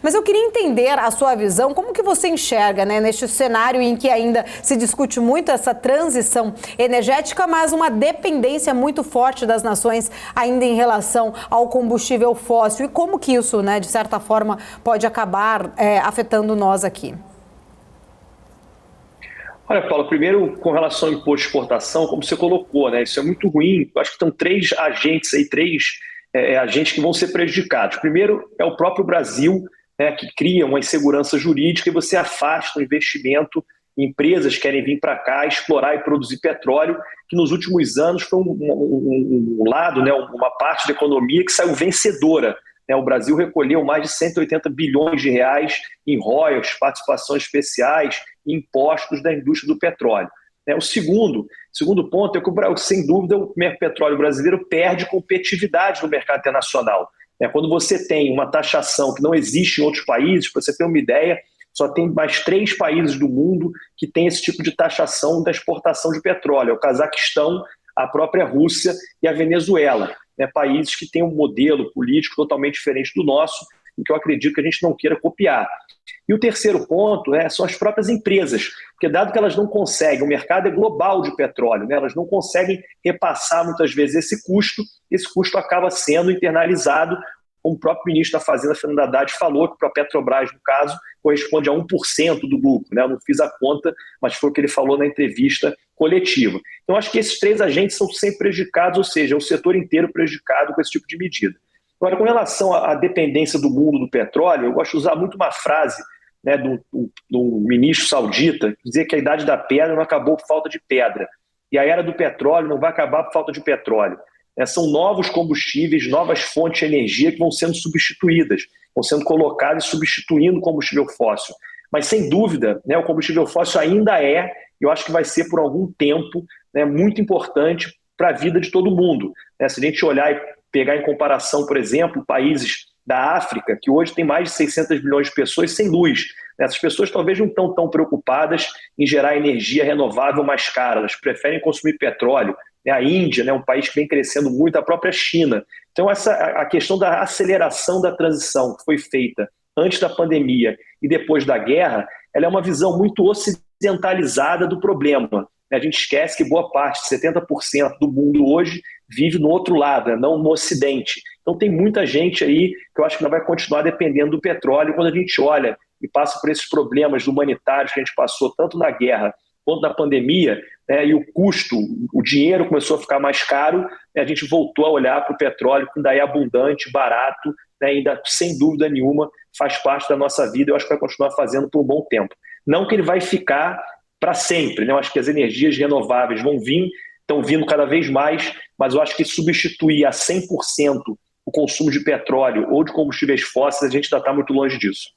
Mas eu queria entender a sua visão, como que você enxerga, né, neste cenário em que ainda se discute muito essa transição energética, mas uma dependência muito forte das nações ainda em relação ao combustível fóssil, e como que isso, né, de certa forma, pode acabar afetando nós aqui? Olha, Paulo, primeiro com relação ao imposto de exportação, como você colocou, né, isso é muito ruim. Eu acho que estão três agentes aí, agentes que vão ser prejudicados. Primeiro é o próprio Brasil, né, que cria uma insegurança jurídica e você afasta o investimento em empresas que querem vir para cá, explorar e produzir petróleo, que nos últimos anos foi um lado, né, uma parte da economia que saiu vencedora. O Brasil recolheu mais de 180 bilhões de reais em royalties, participações especiais e impostos da indústria do petróleo. O segundo ponto é que, sem dúvida, o petróleo brasileiro perde competitividade no mercado internacional. Quando você tem uma taxação que não existe em outros países, para você ter uma ideia, só tem mais 3 países do mundo que têm esse tipo de taxação da exportação de petróleo: é o Cazaquistão, a própria Rússia e a Venezuela. Países que têm um modelo político totalmente diferente do nosso e que eu acredito que a gente não queira copiar. E o terceiro ponto são as próprias empresas, porque dado que elas não conseguem, o mercado é global de petróleo, elas não conseguem repassar muitas vezes esse custo acaba sendo internalizado, como o próprio ministro da Fazenda, Fernando Haddad, falou, que para a Petrobras, no caso, corresponde a 1% do lucro. Eu não fiz a conta, mas foi o que ele falou na entrevista coletiva. Então, acho que esses 3 agentes são sempre prejudicados, ou seja, o setor inteiro prejudicado com esse tipo de medida. Agora, com relação à dependência do mundo do petróleo, eu gosto de usar muito uma frase do ministro saudita, que dizia que a idade da pedra não acabou por falta de pedra. E a era do petróleo não vai acabar por falta de petróleo. São novos combustíveis, novas fontes de energia que vão sendo substituídas, vão sendo colocadas e substituindo o combustível fóssil. Mas, sem dúvida, o combustível fóssil ainda eu acho que vai ser por algum tempo, muito importante para a vida de todo mundo. Se a gente olhar e pegar em comparação, por exemplo, países da África, que hoje tem mais de 600 milhões de pessoas sem luz. Essas pessoas talvez não estão tão preocupadas em gerar energia renovável mais cara, elas preferem consumir petróleo. A Índia, um país que vem crescendo muito, a própria China. Então, a questão da aceleração da transição que foi feita antes da pandemia e depois da guerra, ela é uma visão muito ocidentalizada do problema. A gente esquece que boa parte, 70% do mundo hoje, vive no outro lado, não no Ocidente. Então tem muita gente aí que eu acho que ainda vai continuar dependendo do petróleo. Quando a gente olha e passa por esses problemas humanitários que a gente passou tanto na guerra quanto na pandemia, e o custo, o dinheiro começou a ficar mais caro, a gente voltou a olhar para o petróleo, que ainda é abundante, barato, ainda sem dúvida nenhuma faz parte da nossa vida. Eu acho que vai continuar fazendo por um bom tempo. Não que ele vai ficar para sempre, eu acho que as energias renováveis estão vindo cada vez mais, mas eu acho que substituir a 100% o consumo de petróleo ou de combustíveis fósseis, a gente ainda está muito longe disso.